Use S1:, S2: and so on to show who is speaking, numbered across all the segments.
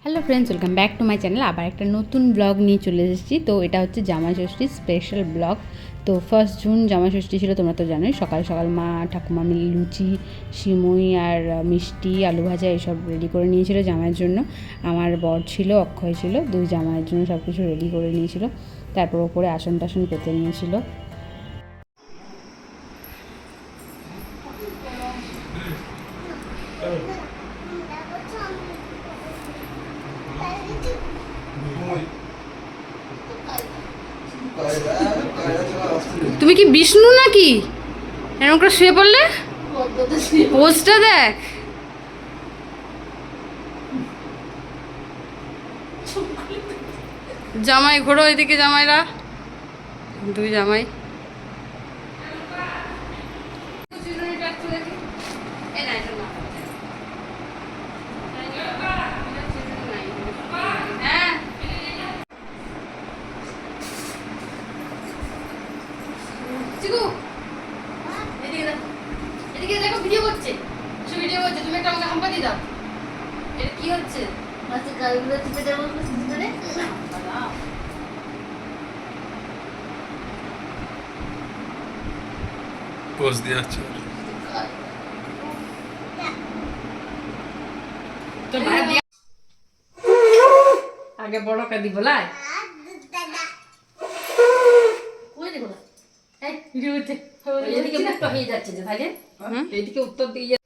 S1: Hello friends, welcome back to my channel. আবার একটা নতুন ব্লগ নিয়ে চলে এসেছি। তো এটা হচ্ছে জামাই ষষ্ঠীর স্পেশাল ব্লগ। তো 1 জুন জামাই ষষ্ঠী ছিল, তোমরা তো জানোই। সকাল সকাল মা ঠাকুমা মিলে লুচি, সিমুই আর মিষ্টি, আলু ভাজা এসব রেডি করে নিয়েছিল জামাইয়ের জন্য। আমার বর ছিল, অক্ষয় ছিল, দুই জামাইয়ের জন্য সব কিছু রেডি করে নিয়েছিল। তারপর ওপরে আসন টাসন পেতে নিয়েছিল। তুমি কি বিষ্ণু নাকি এরকম করে শুয়ে পড়লে? পোস্টটা দেখ। জামাই ঘোরো এদিকে, জামাইরা দুই জামাই। এদিকে দেখো, ভিডিও করছে, ভিডিও করছে। তুমি একটা আমাকে হাম্পা দিয়ে দাও। এটা কি হচ্ছে? আচ্ছা, গাড়িগুলো টিপে দেবো করে।
S2: পোজ দিয়ে আছে
S1: তো ভাই আগে বড় কাদি বলাই কই দেব না। এই ভিডিও হচ্ছে, এদিকে মুক্ত হয়ে যাচ্ছে যে তাহলে এদিকে উত্তর দিয়ে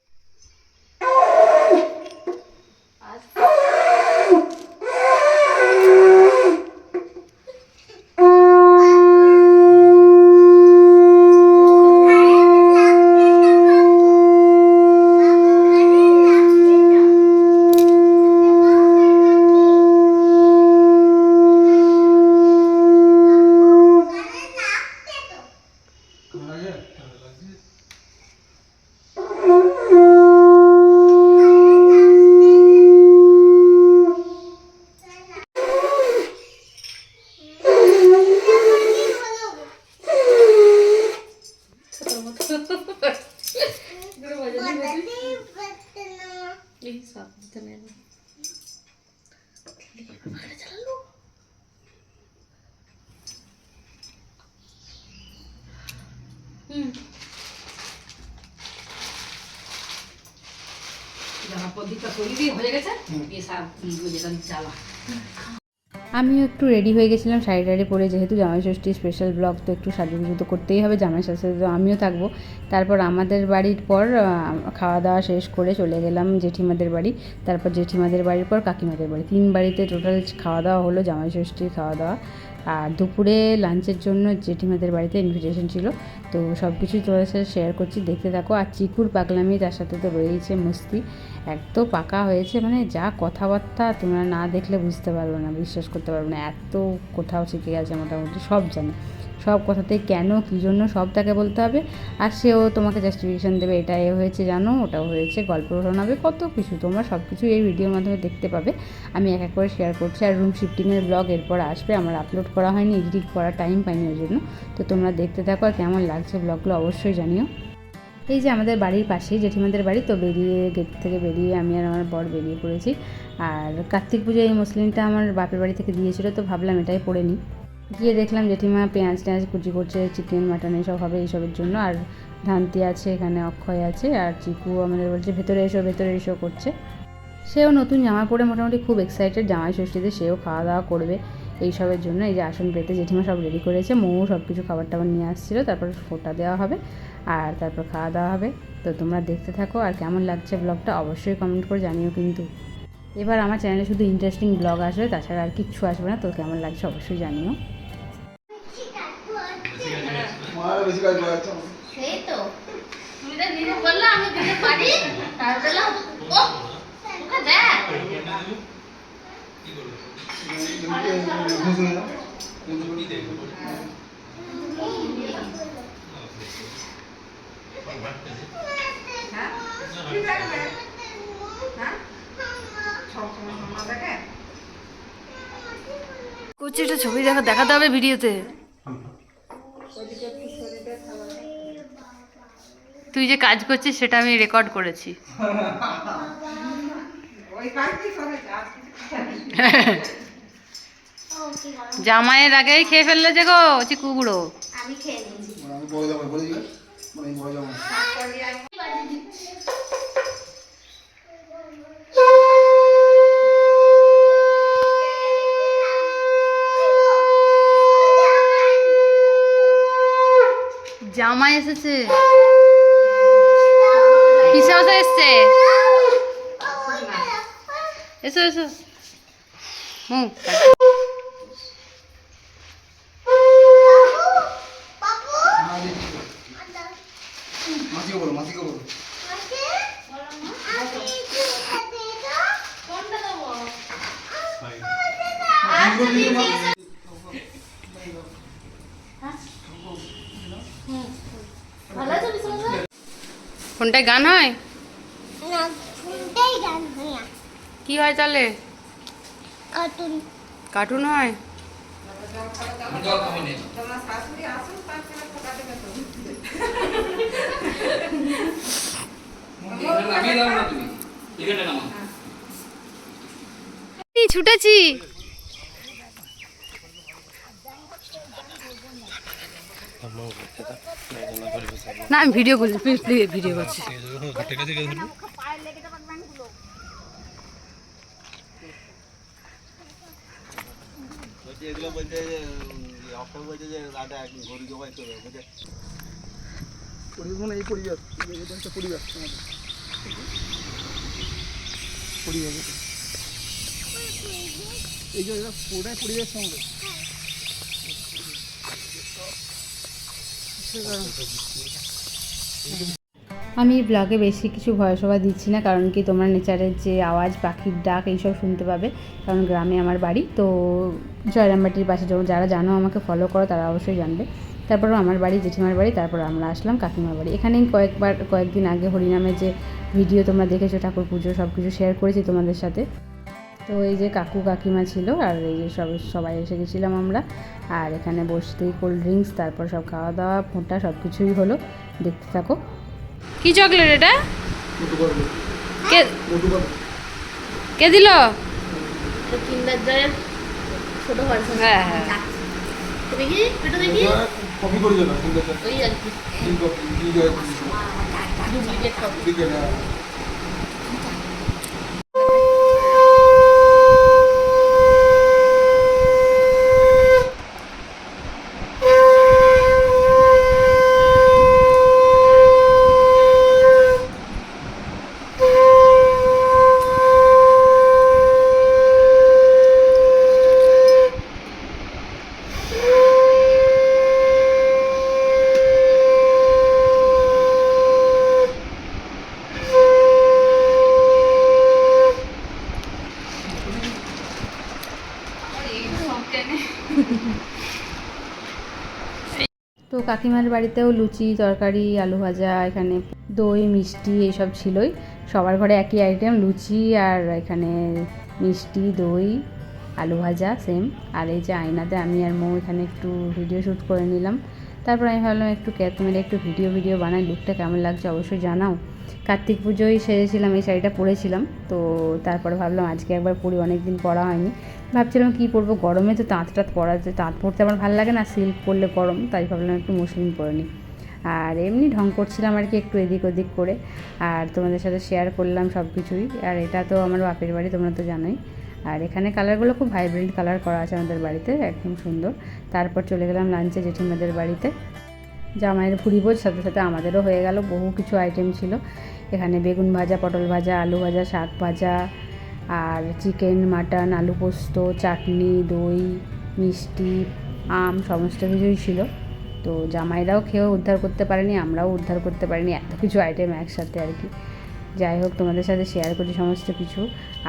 S1: আমিও একটু রেডি হয়ে গেছিলাম শাড়ি টাড়ি পরে, যেহেতু জামাই ষষ্ঠী স্পেশাল ব্লগ, তো একটু সাজুগুজু তো করতেই হবে। জামাই সাথে তো আমিও থাকবো। তারপর আমাদের বাড়ির পর খাওয়া দাওয়া শেষ করে চলে গেলাম জেঠিমাদের বাড়ি। তারপর জেঠিমাদের বাড়ির পর কাকিমাদের বাড়ি, 3 বাড়িতে টোটাল খাওয়া দাওয়া হলো, জামাই ষষ্ঠীর খাওয়া দাওয়া। আর দুপুরে লাঞ্চের জন্য জেঠিমাদের বাড়িতে ইনভিটেশন ছিল। তো সব কিছুই তোমাদের সাথে শেয়ার করছি, দেখতে থাকো। আর চিকুর পাগলামি, তার সাথে তো রয়েছে মস্তি। এত পাকা হয়েছে, মানে যা কথাবার্তা তোমরা না দেখলে বুঝতে পারবে না, বিশ্বাস করতে পারবে না। এত কোথাও শিখে গেছে, মোটামুটি সব জানে, সব কথাতে কেন কী জন্য সব তাকে বলতে হবে। আর সেও তোমাকে জাস্টিফিকেশান দেবে, এটা এ হয়েছে জানো, ওটাও হয়েছে, গল্প শোনাবে, কত কিছু। তোমরা সব কিছু এই ভিডিওর মাধ্যমে দেখতে পাবে। আমি এক এক করে শেয়ার করছি। আর রুম শিফটিংয়ের ব্লগ এরপর আসবে, আমার আপলোড করা হয়নি, এডিট করার টাইম পাইনি ওই জন্য। তো তোমরা দেখতে থাকো, আর কেমন লাগছে ব্লগগুলো অবশ্যই জানিও। এই যে আমাদের বাড়ির পাশেই জেঠিমাদের বাড়ি, তো বেরিয়ে গেট থেকে বেরিয়ে আমি আর আমার বর বেরিয়ে পড়েছি। আর কার্তিক পুজোয় এই মসলিনটা আমার বাপের বাড়ি থেকে দিয়েছিল, তো ভাবলাম এটাই পরে নিই। গিয়ে দেখলাম জেঠিমা পেঁয়াজ টেঁয়াজ কুচি করছে, চিকেন মাটন এইসব হবে, এইসবের জন্য। আর ধান্তি আছে, এখানে অক্ষয় আছে, আর চিকু আমাদের বলছে ভেতরে এসো করছে। সেও নতুন জামা পরে মোটামুটি খুব এক্সাইটেড, জামাই ষষ্ঠীতে সেও খাওয়া দাওয়া করবে এইসবের জন্য। এই যে আসন পেতে জেঠিমা সব রেডি করেছে, মৌ সব কিছু খাবার টাবার নিয়ে আসছিলো। তারপর ফোঁটা দেওয়া হবে আর তারপর খাওয়া দাওয়া হবে। তো তোমরা দেখতে থাকো, আর কেমন লাগছে ব্লগটা অবশ্যই কমেন্ট করে জানিও কিন্তু। এবার আমার চ্যানেলে শুধু ইন্টারেস্টিং ব্লগ আসবে, তাছাড়া আর কিচ্ছু আসবে না। তো কেমন লাগছে অবশ্যই জানিও। সেই তো তুমি তো নিজে বললা আমি দিতে পারি, তার বললাম ও ওকে দেখ কি করবে কুচিটা ছবি দেখাতে হবে ভিডিওতে। তুই যে কাজ করছিস সেটা আমি রেকর্ড করেছি। জামাইয়ের আগেই খেয়ে ফেললে যে গো চিকু বুড়ো।
S2: আমি খেয়ে নিয়েছি।
S3: আমি বড় জামাই বলে দিলে মানে বড় জামাই
S1: জামাই এসেছে, পিসে মশা এসছে, এসো এসো। হুম
S3: মাসিকে বলো মাসিকে বলো
S1: ফোনটায় গান হয়?
S2: না, ফোনটাই গান হয়।
S1: কি হয় তাহলে?
S2: কার্টুন।
S1: কার্টুন হয়? ছুটেছি। না আমি ভিডিও করছি, ভিডিও করছি।
S3: এগুলো বলছে যে অক্ষয় বলছে যে দাদা এক ঘড়ি জবাই করে বুঝে পরিবেশ মানে এই পরিবেশ একটা পরিবেশ আমাদের পরিবেশ এই যে পুরোটাই পরিবেশ আমাদের।
S1: আমি ব্লগে বেশি কিছু ভয়েস ওভার দিচ্ছি না, কারণ কি তোমরা নেচারের যে আওয়াজ, পাখির ডাক এইসব শুনতে পাবে, কারণ গ্রামে আমার বাড়ি। তো জয়রামবাটির পাশে যারা জানো আমাকে ফলো করো তারা অবশ্যই জানবে। তারপরও আমার বাড়ি জেঠিমার বাড়ি, তারপর আমরা আসলাম কাকিমার বাড়ি। এখানেই কয়েকদিন আগে হরিনামের যে ভিডিও তোমরা দেখেছো, ঠাকুর পুজো সব কিছু শেয়ার করেছি তোমাদের সাথে। তো এই যে কাকু কাকিমা ছিল, আর এই যে সবাই এসে গেছিলাম আমরা। আর এখানে বসতেই কোল্ড ড্রিঙ্কস, তারপর সব খাওয়া দাওয়া ফোঁটা সব কিছুই হলো। দেখতে থাকো। কি চকলেট এটা? কে কে দিল?
S2: কিন্ডার জয়ের ছোট ভার্সন।
S1: হ্যাঁ হ্যাঁ
S2: দেখি এটা দেখি
S3: কপি করে দেবে সুন্দর
S2: ওই আর কি
S3: কি কপি কি জয়
S2: ডুপ্লিকেট কপি।
S3: দিকে না
S1: তো কাকিমার বাড়িতেও লুচি, তরকারি, আলু ভাজা, এখানে দই, মিষ্টি এইসব ছিলই। সবার ঘরে একই আইটেম, লুচি আর এখানে মিষ্টি, দই, আলু ভাজা সেম। আর এই যে আয়নাতে আমি আর মৌ এখানে একটু ভিডিও শ্যুট করে নিলাম। তারপর আমি ভাবলাম একটু ক্যাপ মেরে একটু ভিডিও বানাই, লুকটা কেমন লাগছে অবশ্যই জানাও। কার্তিক পুজোয় সেরেছিলাম, এই শাড়িটা পরেছিলাম। তো তারপরে ভাবলাম আজকে একবার পরি, অনেক দিন পরা হয়নি। ভাবছিলাম কী পরবো, গরমে তো তাঁত পরাতে, তাঁত পরতে আমার ভালো লাগে না, সিল্ক পরলে গরম, তাই ভাবলাম একটু মসলিন পরে নিই। আর এমনি ঢং করছিলাম আর কি, একটু এদিক ওদিক করে। আর তোমাদের সাথে শেয়ার করলাম সব কিছুই। আর এটা তো আমার বাপের বাড়ি, তোমরা তো জানোই। আর এখানে কালারগুলো খুব ভাইব্রেন্ট কালার করা আছে আমাদের বাড়িতে, একদম সুন্দর। তারপর চলে গেলাম লাঞ্চে জেঠিমাদের বাড়িতে। জামাইয়ের ভুড়িভোজ, সাথে সাথে আমাদেরও হয়ে গেল, বহু কিছু আইটেম ছিল এখানে। বেগুন ভাজা, পটল ভাজা, আলু ভাজা, শাক ভাজা, আর চিকেন, মাটন, আলু পোস্ত, চাটনি, দই, মিষ্টি, আম, সমস্ত কিছুই ছিল। তো জামাইরাও খেয়েও উদ্ধার করতে পারেনি, আমরাও উদ্ধার করতে পারিনি, এত কিছু আইটেম একসাথে আর কি। যাই হোক, তোমাদের সাথে শেয়ার করি সমস্ত কিছু।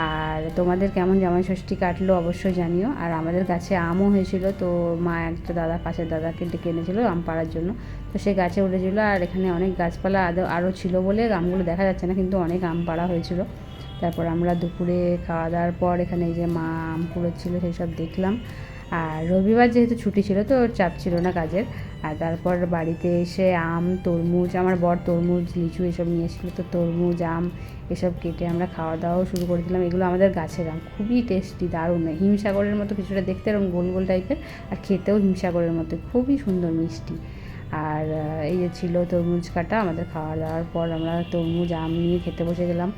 S1: আর তোমাদের কেমন জামাই ষষ্ঠী কাটলো অবশ্যই জানিও। আর আমাদের গাছে আমও হয়েছিল, তো মা একটা পাশের দাদাকে ডেকে এনেছিলো আম পাড়ার জন্য। তো সে গাছে উঠেছিলো, আর এখানে অনেক গাছপালা আরও ছিল বলে আমগুলো দেখা যাচ্ছে না, কিন্তু অনেক আম পাড়া হয়েছিল। তারপর আমরা দুপুরে খাওয়া দাওয়ার পর এখানে এই যে মা আম কুড়োচ্ছিল সেই সব দেখলাম। আর রবিবার যেহেতু ছুটি ছিল তো চাপ ছিল না কাজের। আর তারপর বাড়িতে এসে আম, তরমুজ, আমার বর তরমুজ, লিচু এসব নিয়ে এসেছিলো, তো তরমুজ, আম এসব কেটে আমরা খাওয়া দাওয়াও শুরু করে দিলাম। এগুলো আমাদের গাছের আম, খুবই টেস্টি, দারুণ, হিমসাগরের মতো কিছুটা দেখতে, এরকম গোল গোল টাইপের, আর খেতেও হিমসাগরের মতো খুবই সুন্দর মিষ্টি। আর এই যে ছিল তরমুজ কাটা, আমাদের খাওয়া দাওয়ার পর আমরা তরমুজ, আম নিয়ে খেতে বসে গেলাম।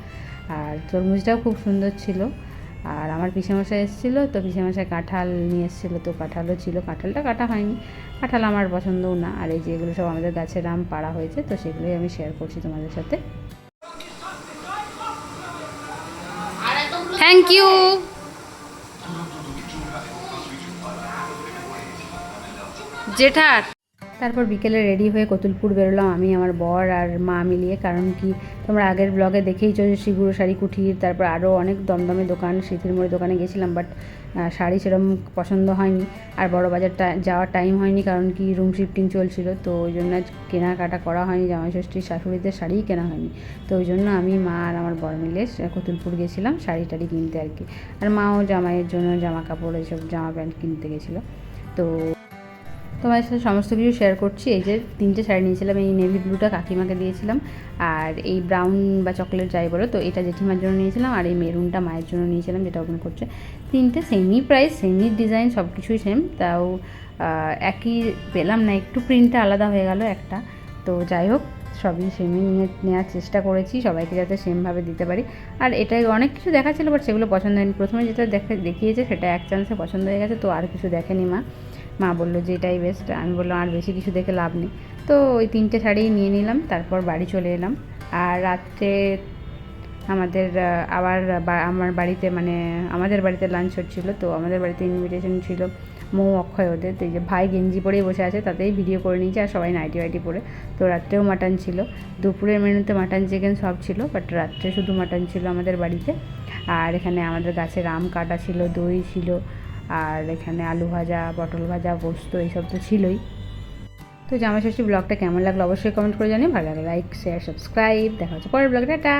S1: আর তরমুজটাও খুব সুন্দর ছিল। আর আমার পিসেমশাই এসেছিলো, তো পিসেমশাই কাঁঠাল নিয়ে এসেছিলো, তো কাঁঠালও ছিল, কাঁঠালটা কাটা হয়নি, কাঁঠাল আমার পছন্দও না। আর এই যে এগুলো সব আমাদের গাছের আম পাড়া হয়েছে, তো সেগুলোই আমি শেয়ার করছি তোমাদের সাথে। Thank you. জেঠার তারপর বিকেলে রেডি হয়ে কতুলপুর বেরোলাম আমি, আমার বর আর মা মিলিয়ে। কারণ কি তোমরা আগের ব্লগে দেখেইছো যে শ্রীগুরু শাড়ি কুঠির, তারপর আরও অনেক দমদমে দোকান, স্মৃতির মোড়ে দোকানে গেছিলাম, বাট শাড়ি সেরকম পছন্দ হয়নি। আর বড় বাজারটা যাওয়ার টাইম হয়নি, কারণ কি রুম শিফটিং চলছিল, তো ওই জন্য কেনাকাটা করা হয়নি, জামাই ষষ্ঠীর শাশুড়িদের শাড়িই কেনা হয়নি। তো ওই জন্য আমি, মা আর আমার বর মিলে কতুলপুর গেছিলাম শাড়ি টাড়ি কিনতে আর কি। আর মাও জামাইয়ের জন্য জামা কাপড়, এইসব জামা প্যান্ট কিনতে গেছিলো। তো তোমাদের সাথে সমস্ত কিছু শেয়ার করছি। এই যে 3টে শাড়ি নিয়েছিলাম, এই নেভি ব্লুটা কাকিমাকে দিয়েছিলাম, আর এই ব্রাউন বা চকলেট যাই বলো, তো এটা জেঠিমার জন্য নিয়েছিলাম, আর এই মেরুনটা মায়ের জন্য নিয়েছিলাম, যেটা ওপেন করছে। 3টে সেমই প্রাইস, সেমই ডিজাইন, সব কিছুই সেম, তাও একই পেলাম না, একটু প্রিন্টটা আলাদা হয়ে গেল একটা। তো যাই হোক, সবই সেমই নেওয়ার চেষ্টা করেছি, সবাইকে যাতে সেমভাবে দিতে পারি। আর এটাই অনেক কিছু দেখাচ্ছিল, বাট সেগুলো পছন্দ হয়নি। প্রথমে যেটা দেখিয়েছে সেটা এক চান্সে পছন্দ হয়ে গেছে, তো আর কিছু দেখেনি মা বললো যে এটাই বেস্ট। আমি বললাম আর বেশি কিছু দেখে লাভ নেই, তো ওই 3টে শাড়ি নিয়ে নিলাম, তারপর বাড়ি চলে এলাম। আর রাত্রে আমাদের আবার আমার বাড়িতে, মানে আমাদের বাড়িতে লাঞ্চ হচ্ছিলো, তো আমাদের বাড়িতে ইনভিটেশন ছিল মৌ, অক্ষয়, ওদের। তো এই যে ভাই গেঞ্জি পরেই বসে আছে, তাতেই ভিডিও করে নিয়েছে, আর সবাই নাইটি ওয়াইটি পরে। তো রাত্রেও মাটন ছিল, দুপুরের মেনুতে মাটন চিকেন সব ছিল, বাট রাত্রে শুধু মাটন ছিল আমাদের বাড়িতে। আর এখানে আমাদের গাছের আম কাটা ছিল, দই ছিল, আর এখানে আলু ভাজা, পটল ভাজা, পোস্ত, এইসব তো ছিলই। তো জামাই ষষ্ঠী ব্লগটা কেমন লাগলো অবশ্যই কমেন্ট করে জানিয়ে, ভালো লাগে লাইক, শেয়ার, সাবস্ক্রাইব। দেখা হচ্ছে পরের ব্লগে, টাটা।